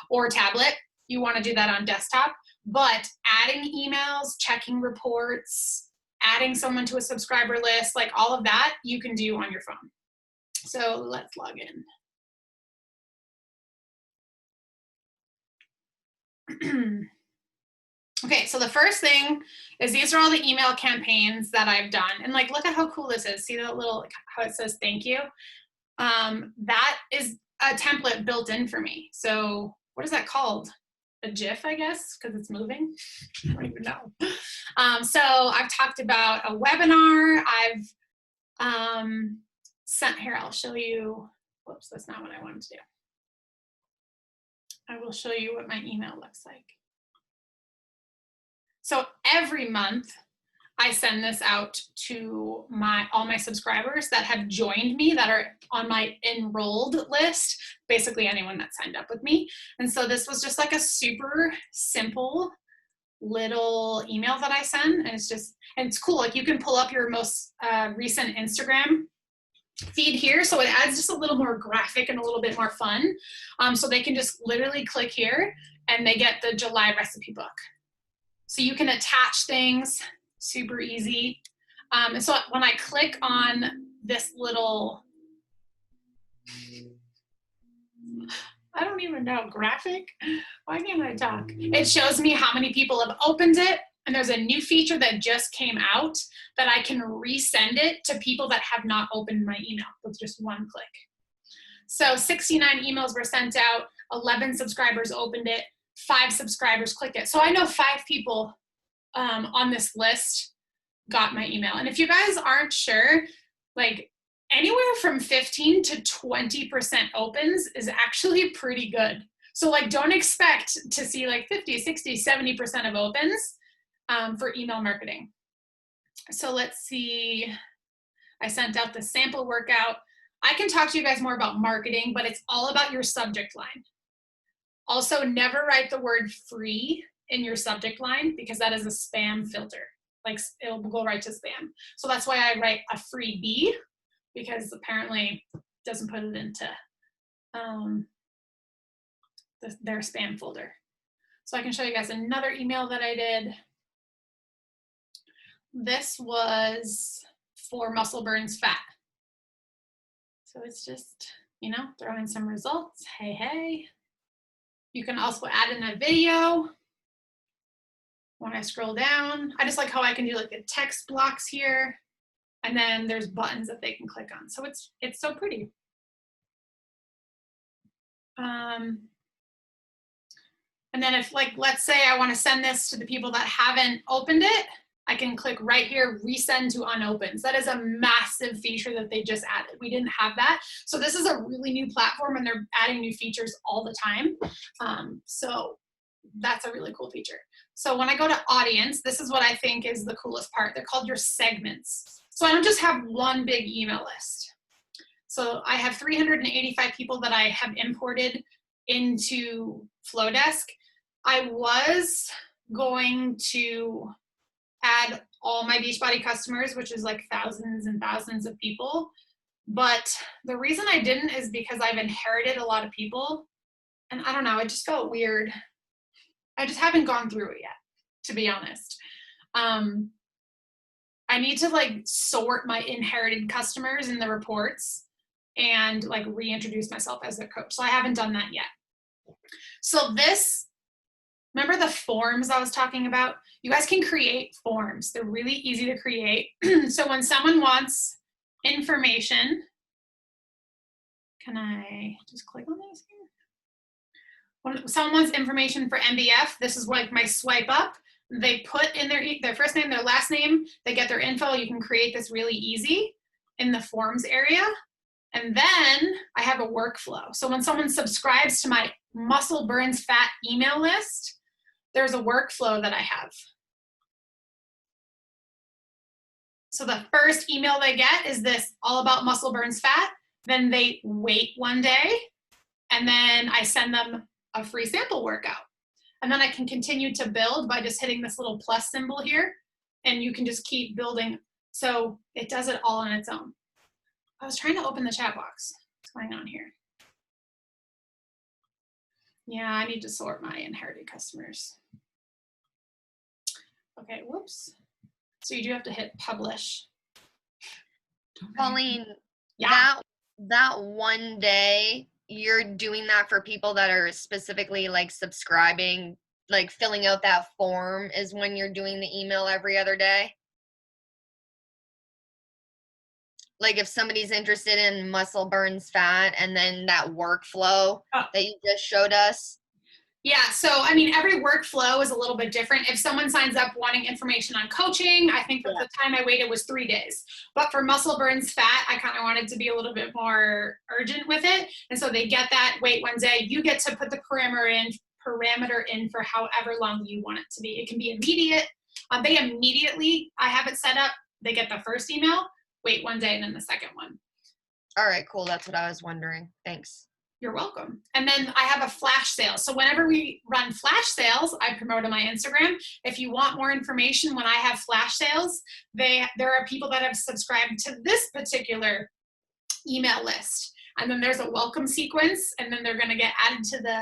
or tablet. You want to do that on desktop. But adding emails, checking reports, adding someone to a subscriber list, like all of that, you can do on your phone. So let's log in. Okay, so the first thing is these are all the email campaigns that I've done. And like, look at how cool this is. See that little, how it says thank you? That is a template built in for me. So what is that called? A GIF, I guess, because it's moving. I don't even know. So I've talked about a webinar. I've sent, here, I'll show you. Whoops, that's not what I wanted to do. I will show you what my email looks like. So every month I send this out to all my subscribers that have joined me, that are on my enrolled list, basically anyone that signed up with me. And so this was just like a super simple little email that I send. And it's cool. Like you can pull up your most recent Instagram feed here. So it adds just a little more graphic and a little bit more fun. So they can just literally click here and they get the July recipe book. So you can attach things, super easy. And so when I click on this little, I don't even know, graphic? Why can't I talk? It shows me how many people have opened it. And there's a new feature that just came out that I can resend it to people that have not opened my email with just one click. So 69 emails were sent out, 11 subscribers opened it, 5 subscribers clicked it. So I know 5 people on this list got my email. And if you guys aren't sure, like anywhere from 15 to 20% opens is actually pretty good. So like don't expect to see like 50, 60, 70% of opens for email marketing. So let's see. I sent out the sample workout. I can talk to you guys more about marketing, but it's all about your subject line. Also, never write the word free in your subject line because that is a spam filter. Like it'll go right to spam. So that's why I write a freebie, because apparently it doesn't put it into their spam folder. So I can show you guys another email that I did. This was for muscle burns fat. So it's just, you know, throwing some results. Hey, hey. You can also add in a video. When I scroll down, I just like how I can do like the text blocks here. And then there's buttons that they can click on. So it's so pretty. And then if, like, let's say I want to send this to the people that haven't opened it, I can click right here, resend to unopens. That is a massive feature that they just added. We didn't have that. So this is a really new platform and they're adding new features all the time. So that's a really cool feature. So when I go to audience, this is what I think is the coolest part. They're called your segments. So I don't just have one big email list. So I have 385 people that I have imported into Flodesk. I was going to add all my Beachbody customers, which is like thousands and thousands of people. But the reason I didn't is because I've inherited a lot of people. And I don't know, it just felt weird. I just haven't gone through it yet, to be honest. I need to like sort my inherited customers in the reports and like reintroduce myself as a coach. So I haven't done that yet. So this, remember the forms I was talking about? You guys can create forms. They're really easy to create. So when someone wants information, can I just click on this here? When someone wants information for MBF, this is like my swipe up. They put in their first name, their last name, they get their info. You can create this really easy in the forms area. And then I have a workflow. So when someone subscribes to my Muscle Burns Fat email list, there's a workflow that I have. So the first email they get is this, all about muscle burns fat. Then they wait one day, and then I send them a free sample workout. And then I can continue to build by just hitting this little plus symbol here, and you can just keep building. So it does it all on its own. I was trying to open the chat box. What's going on here? Yeah, I need to sort my inherited customers. Okay, whoops. So you do have to hit publish. Colleen, Yeah. that one day, you're doing that for people that are specifically like subscribing, like filling out that form is when you're doing the email every other day? Like if somebody's interested in muscle burns fat and then that workflow that you just showed us? Yeah, so I mean, every workflow is a little bit different. If someone signs up wanting information on coaching, I think that the time I waited was 3 days. But for muscle burns fat, I kind of wanted to be a little bit more urgent with it. And so they get that, wait one day, you get to put the parameter in for however long you want it to be. It can be immediate. They immediately, I have it set up, they get the first email, wait one day, and then the second one. All right, cool. That's what I was wondering. Thanks. You're welcome. And then I have a flash sale. So whenever we run flash sales, I promote on my Instagram. If you want more information when I have flash sales, there are people that have subscribed to this particular email list. And then there's a welcome sequence, and then they're going to get added to the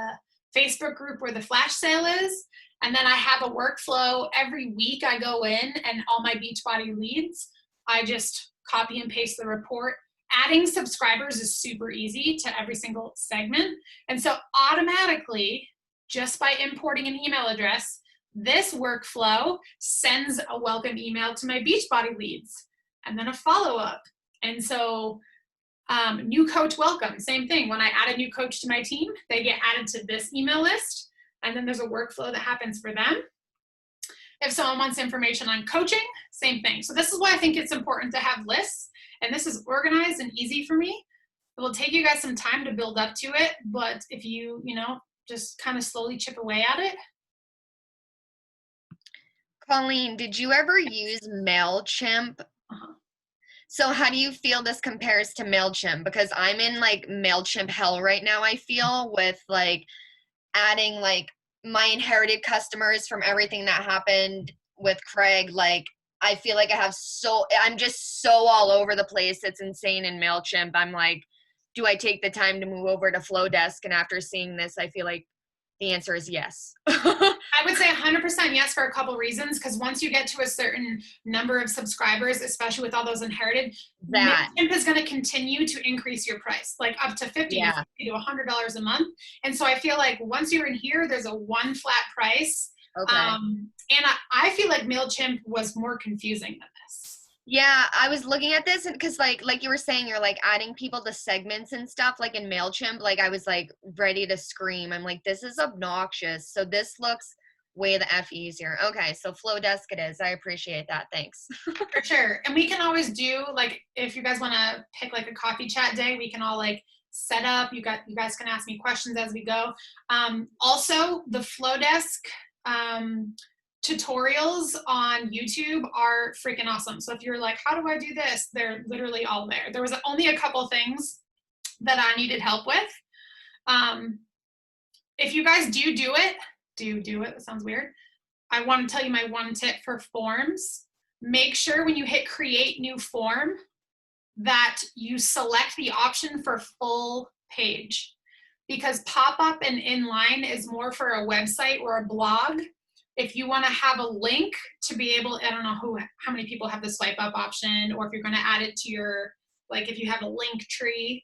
Facebook group where the flash sale is. And then I have a workflow. Every week I go in and all my Beachbody leads, I just copy and paste the report. Adding subscribers is super easy to every single segment. And so automatically, just by importing an email address, this workflow sends a welcome email to my Beachbody leads and then a follow-up. And so new coach welcome, same thing. When I add a new coach to my team, they get added to this email list, and then there's a workflow that happens for them. If someone wants information on coaching, same thing. So this is why I think it's important to have lists. And this is organized and easy for me. It will take you guys some time to build up to it, but if you just kind of slowly chip away at it. Colleen, did you ever use MailChimp? Uh-huh. So how do you feel this compares to MailChimp? Because I'm in like MailChimp hell right now, I feel, with like adding like my inherited customers from everything that happened with Craig. Like I feel like I'm just so all over the place. It's insane in MailChimp. I'm like, do I take the time to move over to Flodesk? And after seeing this, I feel like the answer is yes. I would say 100% yes for a couple reasons, because once you get to a certain number of subscribers, especially with all those inherited, That. MailChimp is going to continue to increase your price, like up to $50 Yeah. to $100 a month. And so I feel like once you're in here, there's a one flat price. Okay. And I feel like MailChimp was more confusing than this. Yeah, I was looking at this because like you were saying, you're like adding people to segments and stuff like in MailChimp. Like I was like ready to scream. I'm like, this is obnoxious. So this looks way the F easier. Okay, so Flodesk it is. I appreciate that. Thanks. For sure. And we can always do, like, if you guys want to pick like a coffee chat day, we can all like set up. You guys can ask me questions as we go. Also, the Flodesk tutorials on YouTube are freaking awesome. So if you're like, how do I do this? They're literally all there. There was only a couple things that I needed help with. If you guys do it, that sounds weird. I want to tell you my one tip for forms. Make sure when you hit create new form that you select the option for full page, because pop-up and inline is more for a website or a blog. If you want to have a link to be able, I don't know how many people have the swipe up option, or if you're going to add it to your, like if you have a link tree,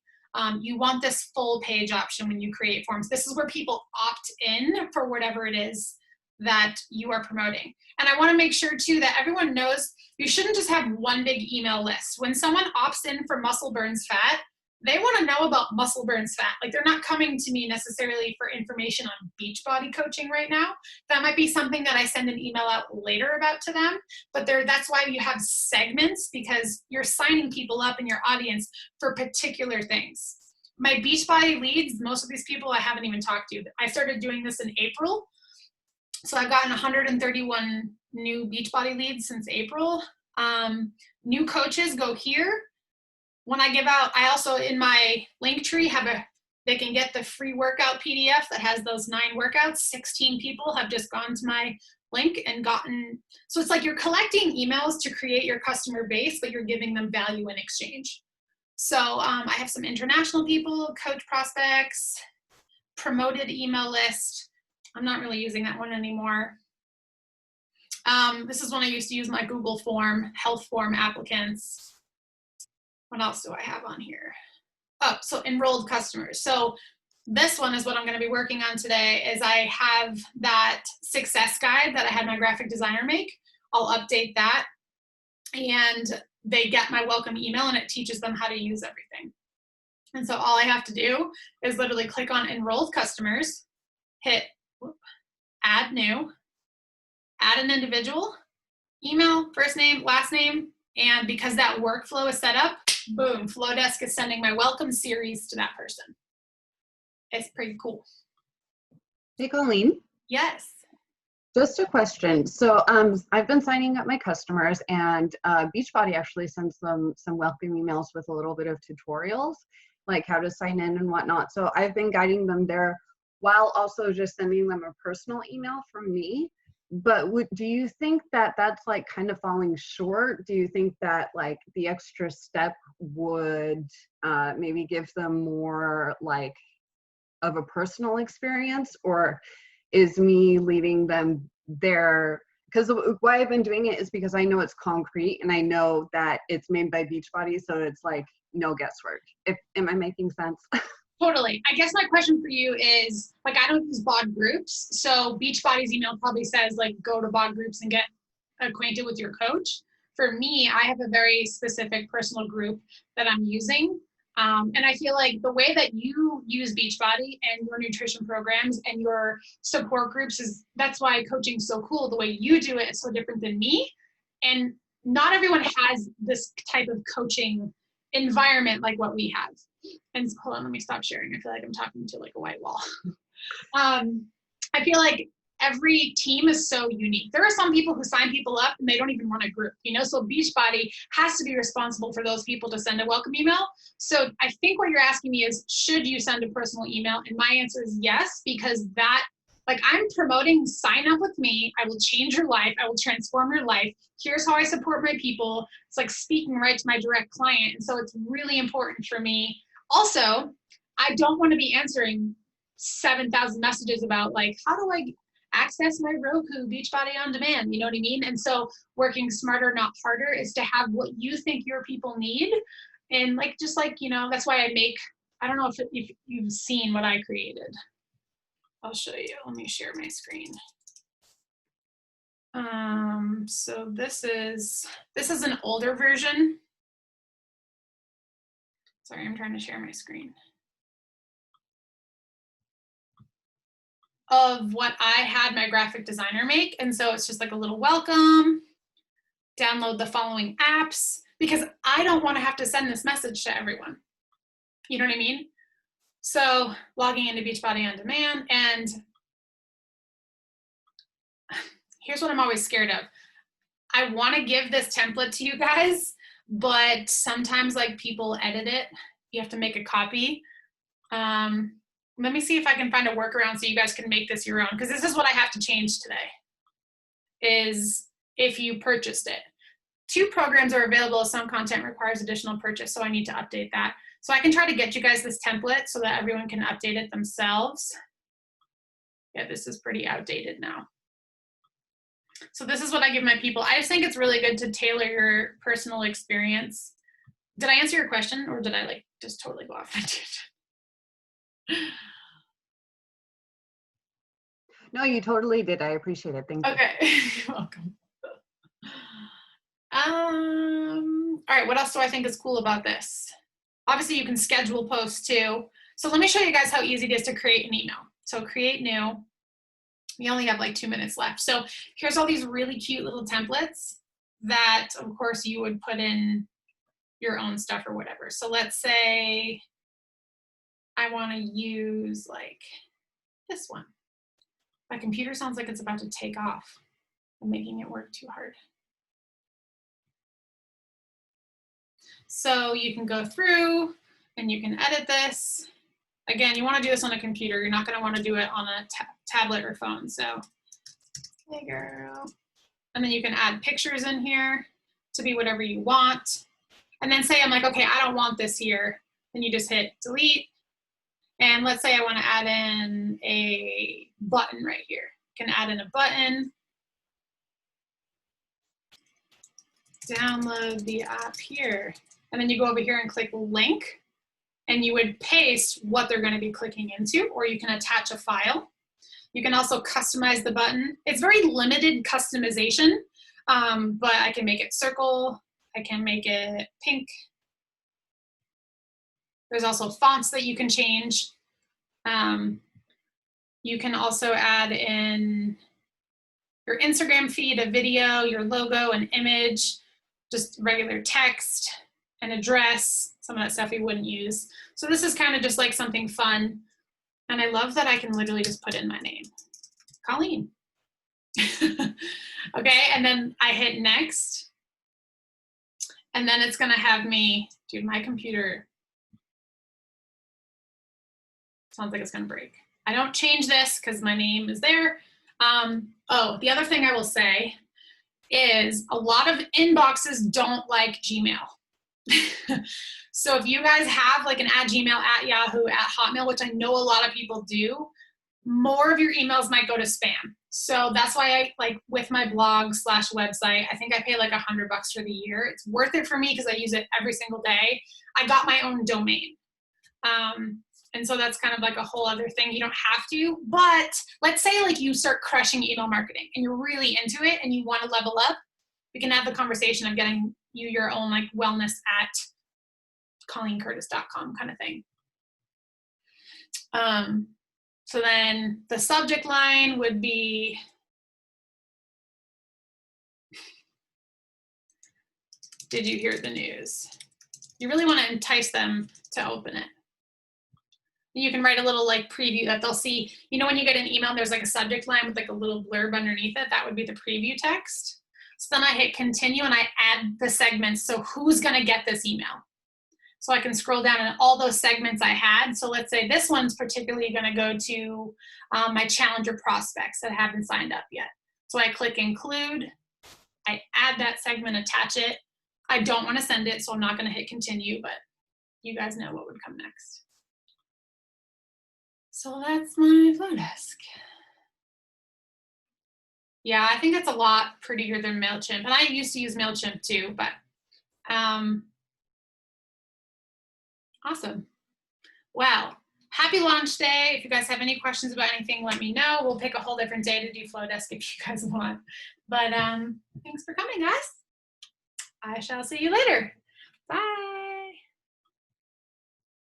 you want this full page option when you create forms. This is where people opt in for whatever it is that you are promoting. And I want to make sure too that everyone knows you shouldn't just have one big email list. When someone opts in for muscle burns fat, they want to know about muscle burns fat. Like they're not coming to me necessarily for information on Beachbody coaching right now. That might be something that I send an email out later about to them, but that's why you have segments, because you're signing people up in your audience for particular things. My Beachbody leads, most of these people I haven't even talked to. I started doing this in April. So I've gotten 131 new Beachbody leads since April. New coaches go here. When I give out, I also in my link tree they can get the free workout PDF that has those 9 workouts. 16 people have just gone to my link and gotten, so it's like you're collecting emails to create your customer base, but you're giving them value in exchange. So I have some international people, coach prospects, promoted email list. I'm not really using that one anymore. This is one I used to use, my Google form, health form applicants. What else do I have on here? Oh, so enrolled customers. So this one is what I'm going to be working on today. Is I have that success guide that I had my graphic designer make. I'll update that, and they get my welcome email, and it teaches them how to use everything. And so all I have to do is literally click on enrolled customers, hit add new, add an individual, email, first name, last name, and because that workflow is set up, boom, Flodesk is sending my welcome series to that person. It's pretty cool. Hey, Colleen. Yes. Just a question. So I've been signing up my customers, and Beachbody actually sends them some welcome emails with a little bit of tutorials, like how to sign in and whatnot. So I've been guiding them there while also just sending them a personal email from me. But do you think that that's like kind of falling short? Do you think that like the extra step would maybe give them more like of a personal experience, or is me leading them there? Because why I've been doing it is because I know it's concrete and I know that it's made by Beachbody, so it's like no guesswork. Am I making sense? Totally. I guess my question for you is, like, I don't use bod groups, so Beachbody's email probably says, like, go to bod groups and get acquainted with your coach. For me, I have a very specific personal group that I'm using. And I feel like the way that you use Beachbody and your nutrition programs and your support groups that's why coaching is so cool. The way you do it is so different than me. And not everyone has this type of coaching environment like what we have. And hold on, let me stop sharing. I feel like I'm talking to like a white wall. I feel like every team is so unique. There are some people who sign people up and they don't even run a group, you know, so Beachbody has to be responsible for those people to send a welcome email. So I think what you're asking me is, should you send a personal email? And my answer is yes, because that, like, I'm promoting sign up with me. I will change your life. I will transform your life. Here's how I support my people. It's like speaking right to my direct client. And so it's really important for me. Also, I don't want to be answering 7,000 messages about like, how do I access my Roku Beachbody on demand? You know what I mean? And so working smarter, not harder, is to have what you think your people need. And like, just like, you know, that's why I make, I don't know if you've seen what I created. I'll show you. Let me share my screen. So this is an older version. Sorry, I'm trying to share my screen. Of what I had my graphic designer make. And so it's just like a little welcome, download the following apps, because I don't want to have to send this message to everyone. You know what I mean? So logging into Beachbody on Demand, and here's what I'm always scared of. I want to give this template to you guys, but sometimes like people edit it. You have to make a copy. Let me see if I can find a workaround so you guys can make this your own, because this is what I have to change today, is if you purchased it. 2 programs are available. Some content requires additional purchase, so I need to update that. So I can try to get you guys this template so that everyone can update it themselves. Yeah, this is pretty outdated now. So this is what I give my people. I just think it's really good to tailor your personal experience. Did I answer your question, or did I like just totally go off? No, you totally did. I appreciate it. Thank you. Okay, you're welcome. All right, what else do I think is cool about this? Obviously, you can schedule posts too. So let me show you guys how easy it is to create an email. So create new. We only have like 2 minutes left. So here's all these really cute little templates that, of course, you would put in your own stuff or whatever. So let's say I want to use like this one. My computer sounds like it's about to take off. I'm making it work too hard. So you can go through and you can edit this. Again, you want to do this on a computer. You're not going to want to do it on a tablet or phone. So, hey girl. And then you can add pictures in here to be whatever you want. And then say I'm like, okay, I don't want this here. Then you just hit delete. And let's say I want to add in a button right here. You can add in a button. Download the app here. And then you go over here and click link. And you would paste what they're going to be clicking into, or you can attach a file. You can also customize the button. It's very limited customization, but I can make it circle. I can make it pink. There's also fonts that you can change. You can also add in your Instagram feed, a video, your logo, an image, just regular text, an address, some of that stuff you wouldn't use. So this is kind of just like something fun. And I love that I can literally just put in my name, Colleen. Okay, and then I hit next. And then it's gonna have me, dude, my computer sounds like it's gonna break. I don't change this because my name is there. Oh, the other thing I will say is a lot of inboxes don't like Gmail. So if you guys have like an @Gmail, @Yahoo, @Hotmail, which I know a lot of people do, more of your emails might go to spam. So that's why I like with my blog / website, I think I pay like $100 for the year. It's worth it for me because I use it every single day. I got my own domain. And so that's kind of like a whole other thing. You don't have to, but let's say like you start crushing email marketing and you're really into it and you want to level up. We can have the conversation of getting you your own like wellness at ColleenCurtis.com kind of thing. So then the subject line would be, did you hear the news? You really want to entice them to open it. You can write a little like preview that they'll see. You know when you get an email, there's like a subject line with like a little blurb underneath it? That would be the preview text. So then I hit continue and I add the segments. So who's gonna get this email? So I can scroll down and all those segments I had. So let's say this one's particularly gonna go to my challenger prospects that haven't signed up yet. So I click include, I add that segment, attach it. I don't wanna send it, so I'm not gonna hit continue, but you guys know what would come next. So that's my Flodesk. Yeah, I think that's a lot prettier than MailChimp. And I used to use MailChimp too, but awesome. Well, happy launch day. If you guys have any questions about anything, let me know. We'll pick a whole different day to do Flodesk if you guys want. But thanks for coming, guys. I shall see you later. Bye.